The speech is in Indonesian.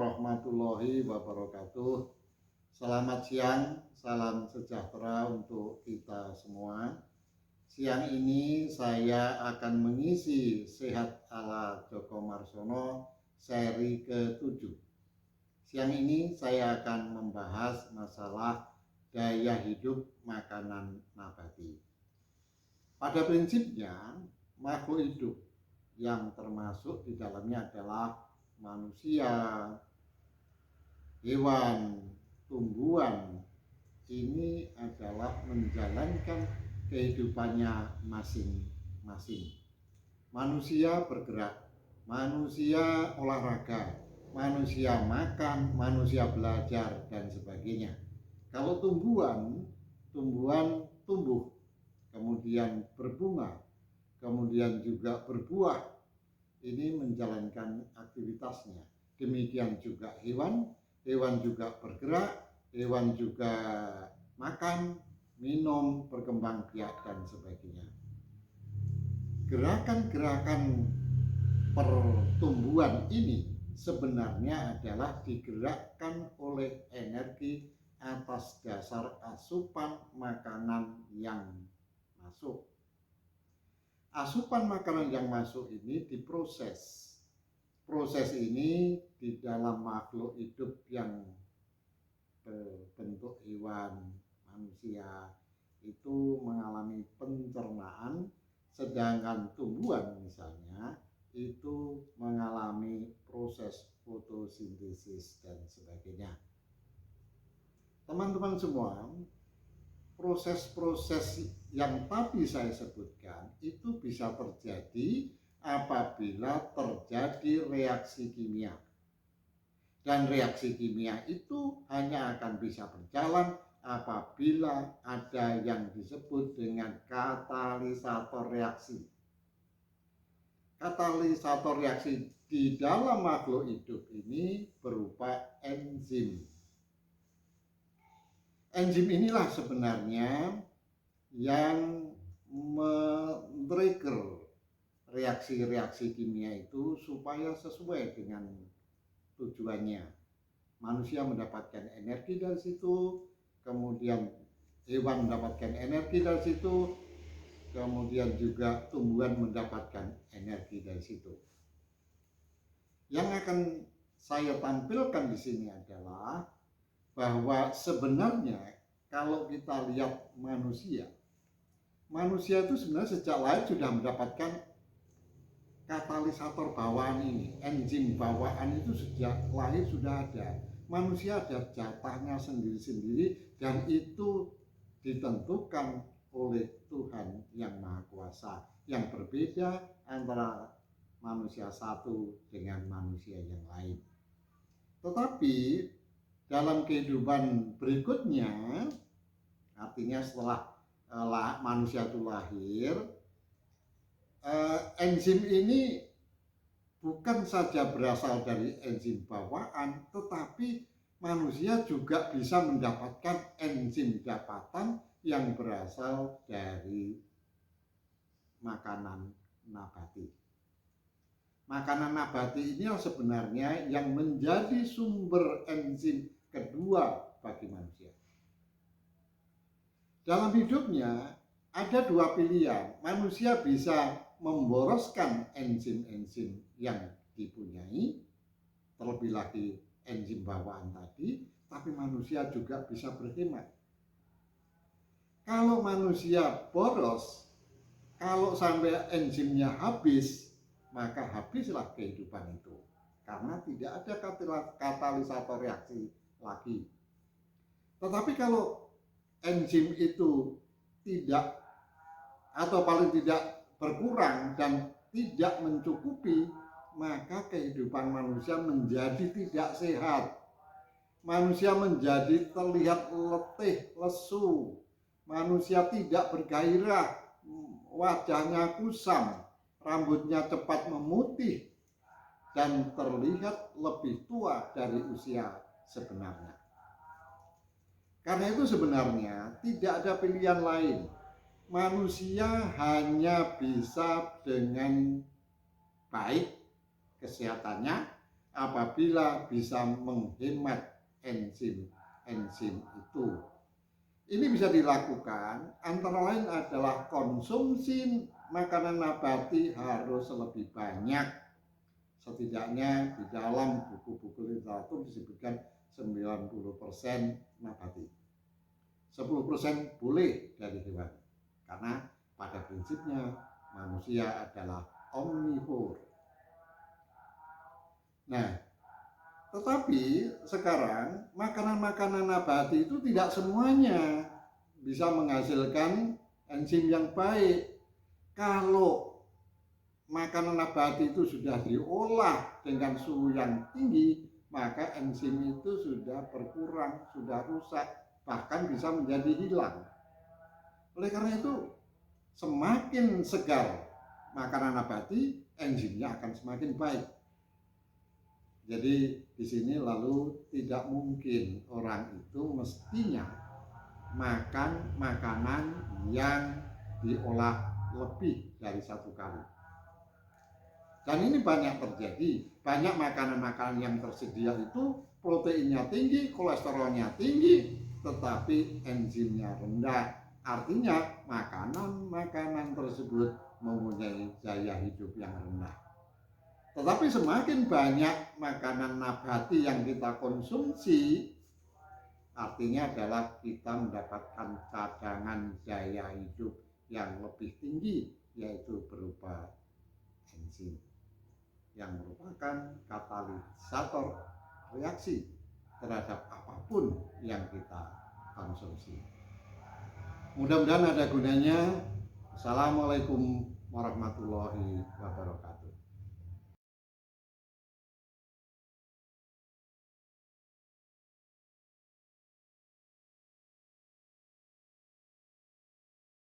warahmatullahi wabarakatuh. Selamat siang, salam sejahtera untuk kita semua. Siang ini saya akan mengisi Sehat ala Joko Marsono seri ke-7. Siang ini saya akan membahas masalah gaya hidup makanan nabati. Pada prinsipnya, makhluk hidup yang termasuk di dalamnya adalah manusia, hewan, tumbuhan, ini adalah menjalankan kehidupannya masing-masing. Manusia bergerak, manusia olahraga, manusia makan, manusia belajar, dan sebagainya. Kalau tumbuhan tumbuh, kemudian berbunga, kemudian juga berbuah, ini menjalankan aktivitasnya. Demikian juga hewan juga bergerak, hewan juga makan, minum, berkembang biak, dan sebagainya. Gerakan-gerakan pertumbuhan ini sebenarnya adalah digerakkan oleh energi atas dasar asupan makanan yang masuk. Asupan makanan yang masuk ini diproses. Proses ini di dalam makhluk hidup yang berbentuk hewan, manusia, itu mengalami pencernaan, sedangkan tumbuhan misalnya itu mengalami proses fotosintesis dan sebagainya. Teman-teman semua, proses-proses yang tadi saya sebutkan itu bisa terjadi apabila terjadi reaksi kimia. Dan reaksi kimia itu hanya akan bisa berjalan apabila ada yang disebut dengan katalisator reaksi. Katalisator reaksi di dalam makhluk hidup ini berupa enzim. Enzim inilah sebenarnya yang men-trigger reaksi-reaksi kimia itu supaya sesuai dengan tujuannya. Manusia mendapatkan energi dari situ, kemudian hewan mendapatkan energi dari situ, kemudian juga tumbuhan mendapatkan energi dari situ. Yang akan saya tampilkan di sini adalah bahwa sebenarnya kalau kita lihat manusia itu sebenarnya sejak lahir sudah mendapatkan katalisator bawaan ini. Enzim bawaan itu sejak lahir sudah ada. Manusia ada jatahnya sendiri-sendiri dan itu ditentukan oleh Tuhan yang Maha Kuasa, yang berbeda antara manusia satu dengan manusia yang lain. Tetapi dalam kehidupan berikutnya, artinya setelah manusia itu lahir, enzim ini bukan saja berasal dari enzim bawaan, tetapi manusia juga bisa mendapatkan enzim dapatan yang berasal dari makanan nabati. Makanan nabati ini sebenarnya yang menjadi sumber enzim kedua bagi manusia. Dalam hidupnya ada dua pilihan. Manusia bisa memboroskan enzim-enzim yang dipunyai, terlebih lagi enzim bawaan tadi, tapi manusia juga bisa berhemat. Kalau manusia boros, kalau sampai enzimnya habis, maka habislah kehidupan itu, karena tidak ada katalisator reaksi lagi. Tetapi kalau enzim itu tidak, atau paling tidak berkurang dan tidak mencukupi, maka kehidupan manusia menjadi tidak sehat. Manusia menjadi terlihat letih, lesu. Manusia tidak bergairah, wajahnya kusam, rambutnya cepat memutih, dan terlihat lebih tua dari usia sebenarnya. Karena itu sebenarnya tidak ada pilihan lain. Manusia hanya bisa dengan baik kesehatannya apabila bisa menghemat enzim itu. Ini bisa dilakukan antara lain adalah konsumsi makanan nabati harus lebih banyak. Setidaknya di dalam buku-buku literatur disebutkan 90% nabati. 10% boleh dari hewan. Karena pada prinsipnya manusia adalah omnivore. Nah, tetapi sekarang makanan-makanan nabati itu tidak semuanya bisa menghasilkan enzim yang baik. Kalau makanan nabati itu sudah diolah dengan suhu yang tinggi, maka enzim itu sudah berkurang, sudah rusak, bahkan bisa menjadi hilang. Oleh karena itu, semakin segar makanan nabati, enzimnya akan semakin baik. Jadi di sini lalu tidak mungkin orang itu mestinya makan makanan yang diolah lebih dari satu kali. Dan ini banyak terjadi, banyak makanan-makanan yang tersedia itu proteinnya tinggi, kolesterolnya tinggi, tetapi enzimnya rendah. Artinya makanan-makanan tersebut mempunyai daya hidup yang rendah. Tetapi semakin banyak makanan nabati yang kita konsumsi, artinya adalah kita mendapatkan cadangan daya hidup yang lebih tinggi, yaitu berupa enzim yang merupakan katalisator reaksi terhadap apapun yang kita konsumsi. Mudah-mudahan ada gunanya. Assalamualaikum warahmatullahi wabarakatuh.